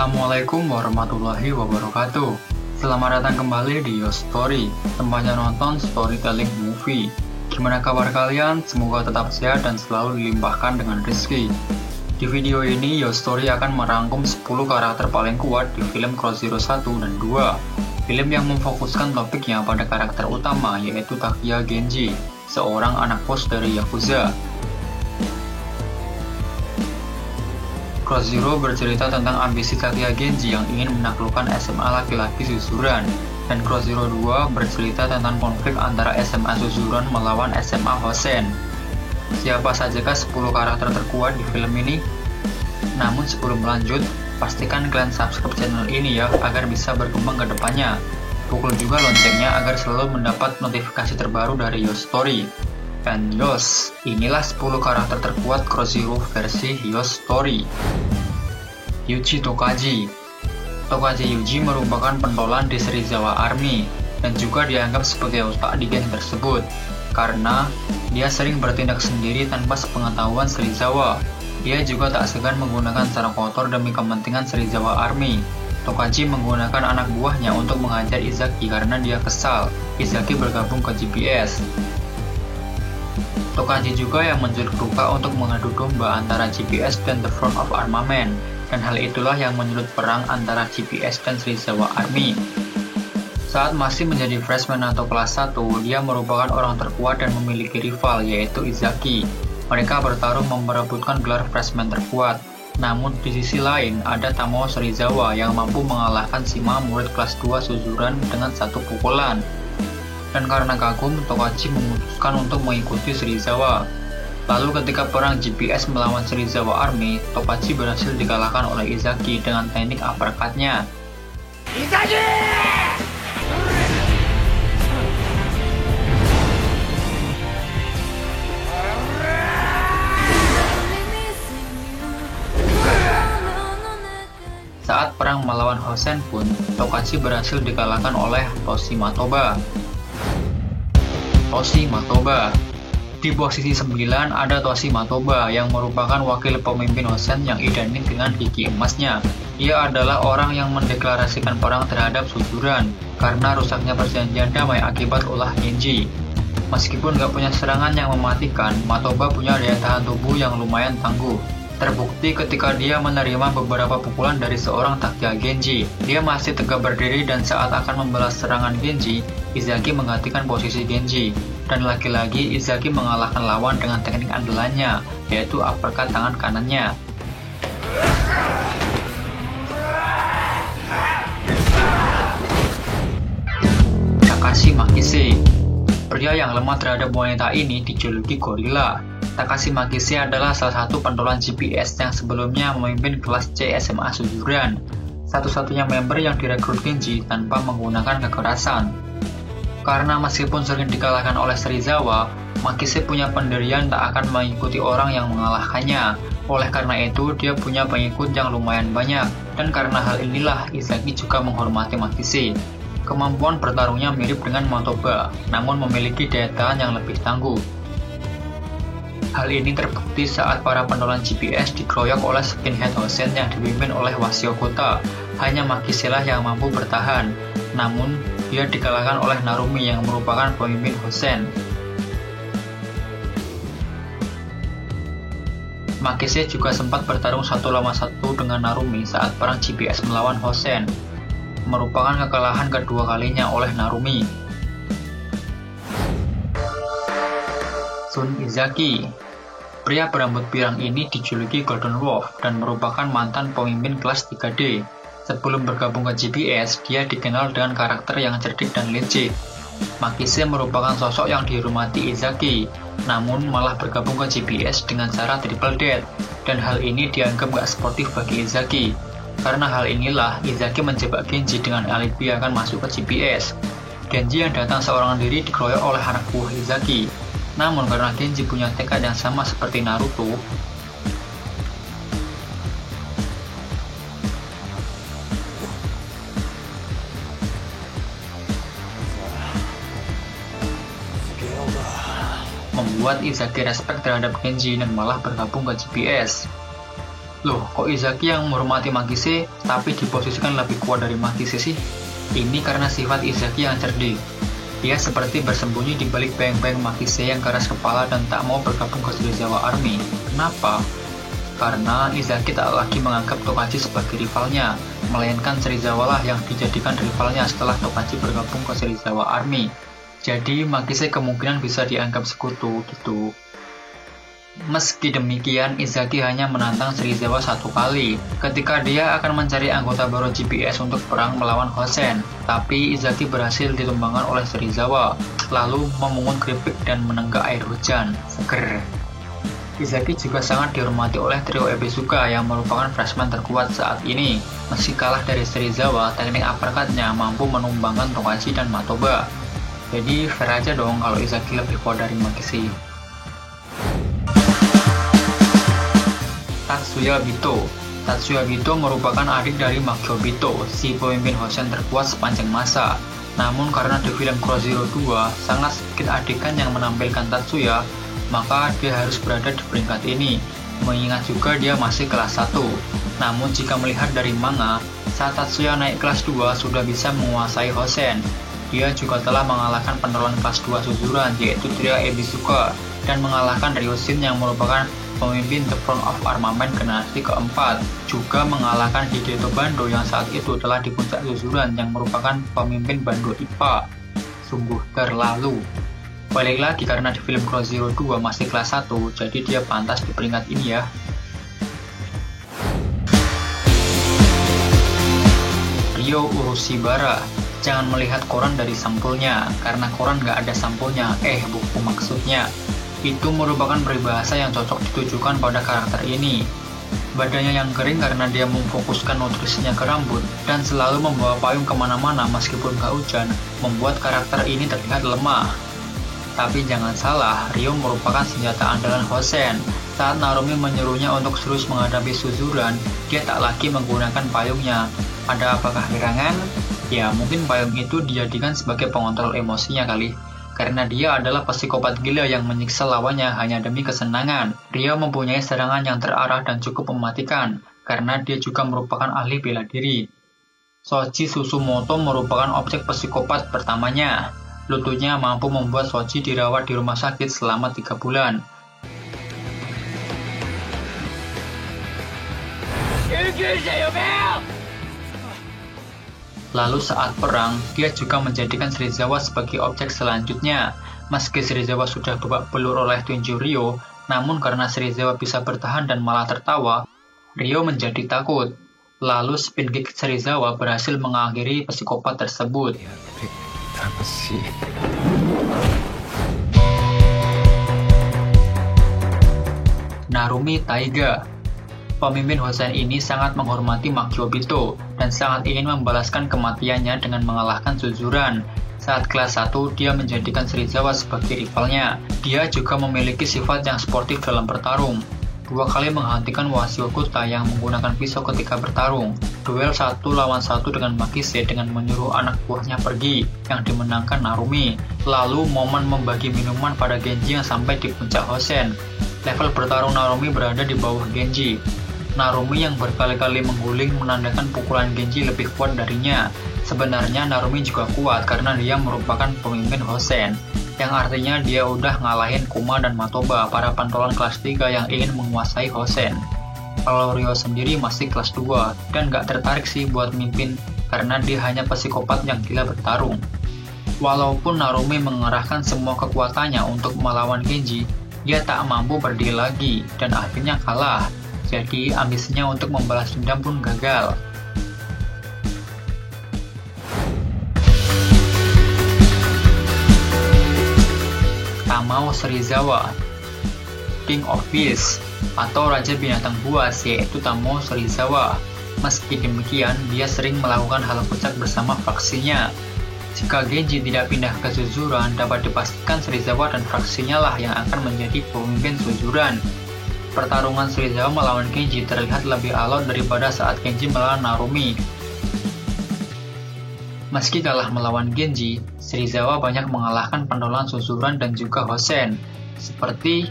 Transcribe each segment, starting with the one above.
Assalamualaikum warahmatullahi wabarakatuh. Selamat datang kembali di Your Story, tempatnya nonton storytelling movie. Gimana kabar kalian? Semoga tetap sehat dan selalu dilimpahkan dengan rezeki. Di video ini, Your Story akan merangkum 10 karakter paling kuat di film Cross Zero 1 dan 2. Film yang memfokuskan topiknya pada karakter utama, yaitu Takuya Genji, seorang anak bos dari Yakuza. Cross Zero bercerita tentang ambisi Takuya Genji yang ingin menaklukkan SMA laki-laki suzuran, dan Cross Zero 2 bercerita tentang konflik antara SMA suzuran melawan SMA Hosen. Siapa sajakah 10 karakter terkuat di film ini? Namun sebelum lanjut, pastikan kalian subscribe channel ini ya, agar bisa berkembang ke depannya. Pukul juga loncengnya agar selalu mendapat notifikasi terbaru dari Your Story. Dan yos, inilah 10 karakter terkuat Cross Zero versi Your Story. Yuji Tokaji. Tokaji Yuji merupakan pentolan di Serizawa Army, dan juga dianggap sebagai otak di geng tersebut, karena dia sering bertindak sendiri tanpa sepengetahuan Serizawa. Dia juga tak segan menggunakan cara kotor demi kepentingan Serizawa Army. Tokaji menggunakan anak buahnya untuk menghajar Izaki karena dia kesal Izaki bergabung ke GPS. Tokaji juga yang menjuruk luka untuk mengadu domba antara GPS dan The Front of Armament, dan hal itulah yang menyulut perang antara GPS dan Serizawa Army. Saat masih menjadi freshman atau kelas 1, dia merupakan orang terkuat dan memiliki rival, yaitu Izaki. Mereka bertarung memperebutkan gelar freshman terkuat. Namun di sisi lain, ada Tamao Serizawa yang mampu mengalahkan Shima murid kelas 2 suzuran dengan satu pukulan. Dan karena kagum, Tokaji memutuskan untuk mengikuti Serizawa. Lalu ketika perang GPS melawan Serizawa Army, Tokaji berhasil dikalahkan oleh Izaki dengan teknik uppercut-nya. Izaki! Saat perang melawan Hosen pun, Tokaji berhasil dikalahkan oleh Toshi Matoba. Di posisi 9 ada Toshi Matoba yang merupakan wakil pemimpin Hosen yang identik dengan gigi emasnya. Ia adalah orang yang mendeklarasikan perang terhadap suzuran karena rusaknya perjanjian damai akibat ulah Genji. Meskipun gak punya serangan yang mematikan, Matoba punya daya tahan tubuh yang lumayan tangguh. Terbukti ketika dia menerima beberapa pukulan dari seorang Takuya Genji. Dia masih tegak berdiri dan saat akan membalas serangan Genji, Izaki menggantikan posisi Genji. Dan lagi-lagi Izaki mengalahkan lawan dengan teknik andalannya, yaitu uppercut tangan kanannya. Takashi Makise. Pria yang lemah terhadap wanita ini dijuluki gorila. Takashi Makise adalah salah satu pentolan GPS yang sebelumnya memimpin kelas C SMA suzuran, satu-satunya member yang direkrut Genji tanpa menggunakan kekerasan. Karena meskipun sering dikalahkan oleh Serizawa, Makise punya pendirian tak akan mengikuti orang yang mengalahkannya. Oleh karena itu, dia punya pengikut yang lumayan banyak, dan karena hal inilah Izaki juga menghormati Makise. Kemampuan bertarungnya mirip dengan Matoba, namun memiliki daya tahan yang lebih tangguh. Hal ini terbukti saat para pentolan GPS dikeroyok oleh skinhead Hosen yang dipimpin oleh Wasio Kota. Hanya Makise lah yang mampu bertahan, namun dia dikalahkan oleh Narumi yang merupakan pemimpin Hosen. Makise juga sempat bertarung 1 lawan 1 dengan Narumi saat perang GPS melawan Hosen, merupakan kekalahan kedua kalinya oleh Narumi. Shun Izaki. Pria berambut pirang ini dijuluki Golden Wolf dan merupakan mantan pemimpin kelas 3D. Sebelum bergabung ke GPS, dia dikenal dengan karakter yang cerdik dan licik. Makise merupakan sosok yang dihormati Izaki, namun malah bergabung ke GPS dengan cara triple death, dan hal ini dianggap gak sportif bagi Izaki. Karena hal inilah, Izaki menjebak Genji dengan alibi akan masuk ke GPS. Genji yang datang seorang diri dikeroyok oleh anak buah Izaki. Namun karena Genji punya tekad yang sama seperti Naruto, membuat Izaki respect terhadap Genji dan malah bergabung ke GPS. Loh, kok Izaki yang menghormati Makise tapi diposisikan lebih kuat dari Makise sih? Ini karena sifat Izaki yang cerdik. Dia seperti bersembunyi di balik bayang-bayang Makise yang keras kepala dan tak mau bergabung ke Serizawa Army. Kenapa? Karena Izaki tak lagi menganggap Tokachi sebagai rivalnya, melainkan Serizawa lah yang dijadikan rivalnya setelah Tokachi bergabung ke Serizawa Army. Jadi Makise kemungkinan bisa dianggap sekutu gitu. Meski demikian, Izaki hanya menantang Serizawa satu kali, ketika dia akan mencari anggota baru GPS untuk perang melawan Hosen. Tapi Izaki berhasil ditumbangkan oleh Serizawa, lalu memungut keripik dan menenggak air hujan. Seger. Izaki juga sangat dihormati oleh trio Ebisuka yang merupakan freshman terkuat saat ini. Meski kalah dari Serizawa, teknik uppercut-nya mampu menumbangkan Tokachi dan Matoba. Jadi fair aja dong kalau Izaki lebih kuat dari Makise. Tatsuya Bito. Tatsuya Bito merupakan adik dari Makyo Bito, si pemimpin Hosen terkuat sepanjang masa. Namun karena di film Cross Zero 2 sangat sedikit adegan yang menampilkan Tatsuya, maka dia harus berada di peringkat ini, mengingat juga dia masih kelas 1. Namun jika melihat dari manga, saat Tatsuya naik kelas 2 sudah bisa menguasai Hosen. Dia juga telah mengalahkan penolong kelas 2 Suzuran, yaitu trio Ebisuka, dan mengalahkan Ryoshin yang merupakan pemimpin The Front of Armament generasi keempat, juga mengalahkan Hideto Bando yang saat itu telah di puncak Suzuran yang merupakan pemimpin Bando IPA. Sungguh terlalu. Balik lagi karena di film Cross Zero 2 masih kelas 1, jadi dia pantas di peringkat ini ya. Ryo Urushibara. Jangan melihat koran dari sampulnya, karena koran nggak ada sampulnya, buku maksudnya. Itu merupakan peribahasa yang cocok ditujukan pada karakter ini. Badannya yang kering karena dia memfokuskan nutrisinya ke rambut, dan selalu membawa payung kemana-mana meskipun gak hujan, membuat karakter ini terlihat lemah. Tapi jangan salah, Ryo merupakan senjata andalan Hosen. Saat Narumi menyuruhnya untuk terus menghadapi Suzuran, dia tak lagi menggunakan payungnya. Ada apakah gerangan? Ya, mungkin payung itu dijadikan sebagai pengontrol emosinya kali. Karena dia adalah psikopat gila yang menyiksa lawannya hanya demi kesenangan. Ryo mempunyai serangan yang terarah dan cukup mematikan, karena dia juga merupakan ahli bela diri. Shoji Susumoto merupakan objek psikopat pertamanya. Lututnya mampu membuat Shoji dirawat di rumah sakit selama 3 bulan. Lalu saat perang, dia juga menjadikan Serizawa sebagai objek selanjutnya. Meski Serizawa sudah babak belur oleh tinju Ryo, namun karena Serizawa bisa bertahan dan malah tertawa, Ryo menjadi takut. Lalu spin kick Serizawa berhasil mengakhiri psikopat tersebut. Narumi Taiga. Pemimpin Hosen ini sangat menghormati Makyo Bito dan sangat ingin membalaskan kematiannya dengan mengalahkan Suzuran. Saat kelas 1, dia menjadikan Serizawa sebagai rivalnya. Dia juga memiliki sifat yang sportif dalam bertarung. 2 kali menghentikan Wasio Kota yang menggunakan pisau ketika bertarung. Duel 1 lawan 1 dengan Makise dengan menyuruh anak buahnya pergi, yang dimenangkan Narumi. Lalu momen membagi minuman pada Genji yang sampai di puncak Hosen. Level bertarung Narumi berada di bawah Genji. Narumi yang berkali-kali mengguling menandakan pukulan Genji lebih kuat darinya. Sebenarnya Narumi juga kuat karena dia merupakan pemimpin Hosen, yang artinya dia udah ngalahin Kuma dan Matoba, para pantolan kelas 3 yang ingin menguasai Hosen. Kalau Ryo sendiri masih kelas 2 dan gak tertarik sih buat mimpin karena dia hanya psikopat yang gila bertarung. Walaupun Narumi mengerahkan semua kekuatannya untuk melawan Genji, dia tak mampu berdiri lagi dan akhirnya kalah. Jadi ambisinya untuk membalas dendam pun gagal. Tamao Serizawa, King of Beasts, atau Raja Binatang Buas, yaitu Tamao Serizawa. Meski demikian, dia sering melakukan hal kocak bersama fraksinya. Jika Genji tidak pindah ke Suzuran, dapat dipastikan Serizawa dan fraksinya lah yang akan menjadi pemimpin Suzuran. Pertarungan Serizawa melawan Genji terlihat lebih alot daripada saat Genji melawan Narumi. Meski kalah melawan Genji, Serizawa banyak mengalahkan pentolan Suzuran dan juga Hosen, seperti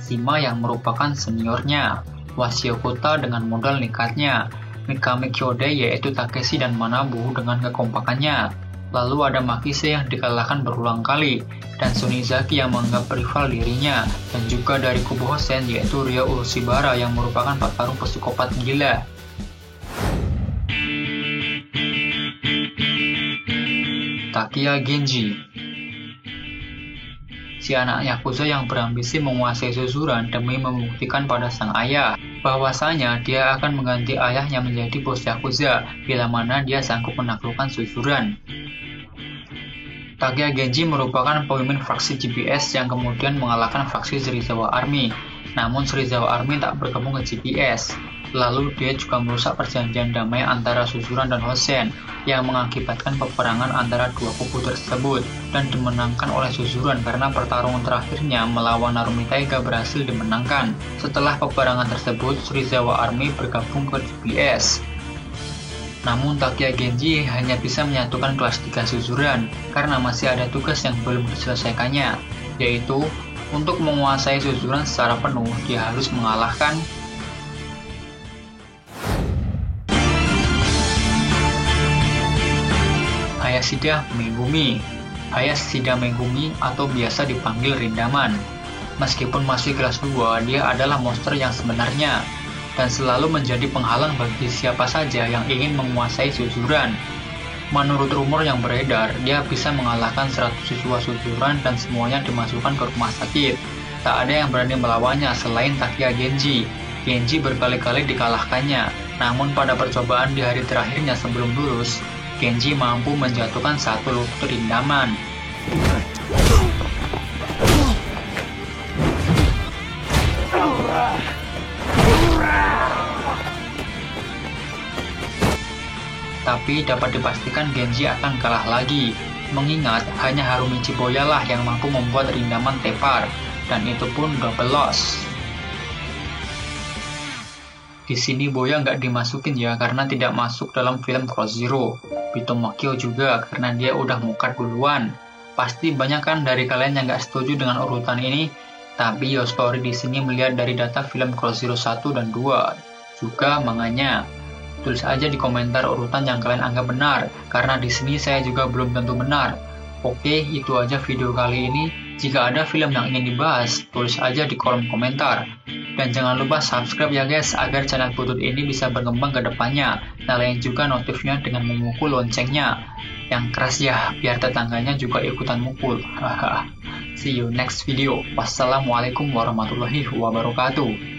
Shima yang merupakan seniornya. Washio Kota dengan modal nekatnya, Mikami Kyode yaitu Takeshi dan Manabu dengan kekompakannya. Lalu ada Makise yang dikalahkan berulang kali, dan Sunizaki yang menganggap rival dirinya, dan juga dari kubu Hosen yaitu Ryo Urushibara yang merupakan petarung psikopat gila. Takiya Genji, si anak Yakuza yang berambisi menguasai Suzuran demi membuktikan pada sang ayah bahwasanya dia akan mengganti ayahnya menjadi bos Yakuza bila mana dia sanggup menaklukkan Suzuran. Takiya Genji merupakan pemimpin fraksi GPS yang kemudian mengalahkan fraksi Serizawa Army. Namun Serizawa Army tak bergabung ke GPS. Lalu dia juga merusak perjanjian damai antara Suzuran dan Hosen yang mengakibatkan peperangan antara dua kubu tersebut dan dimenangkan oleh Suzuran karena pertarungan terakhirnya melawan Narumi Taiga berhasil dimenangkan. Setelah peperangan tersebut, Serizawa Army bergabung ke GPS. Namun Takiya Genji hanya bisa menyatukan kelas 3 Suzuran karena masih ada tugas yang belum diselesaikannya, yaitu untuk menguasai Suzuran secara penuh dia harus mengalahkan Hayashida Megumi. Hayashida Megumi atau biasa dipanggil Rindaman. Meskipun masih kelas 2, dia adalah monster yang sebenarnya dan selalu menjadi penghalang bagi siapa saja yang ingin menguasai Suzuran. Menurut rumor yang beredar, dia bisa mengalahkan 100 siswa Suzuran dan semuanya dimasukkan ke rumah sakit. Tak ada yang berani melawannya selain Takiya Genji. Genji berkali-kali dikalahkannya, namun pada percobaan di hari terakhirnya sebelum lulus, Genji mampu menjatuhkan satu lutut Rindaman. Tapi dapat dipastikan Genji akan kalah lagi, mengingat hanya Harumi Chiboya lah yang mampu membuat Rindaman tepar, dan itu pun double loss. Di sini Boya nggak dimasukin ya karena tidak masuk dalam film Cross Zero. Bitomakyo juga karena dia udah mukat duluan. Pasti banyak kan dari kalian yang nggak setuju dengan urutan ini, tapi Yostory di sini melihat dari data film Cross Zero 1 dan 2, juga manganya. Tulis aja di komentar urutan yang kalian anggap benar, karena di sini saya juga belum tentu benar. Oke, itu aja video kali ini. Jika ada film yang ingin dibahas, tulis aja di kolom komentar. Dan jangan lupa subscribe ya guys, agar channel Putut ini bisa berkembang ke depannya. Nyalain juga notifnya dengan memukul loncengnya. Yang keras ya, biar tetangganya juga ikutan mukul. See you next video. Wassalamualaikum warahmatullahi wabarakatuh.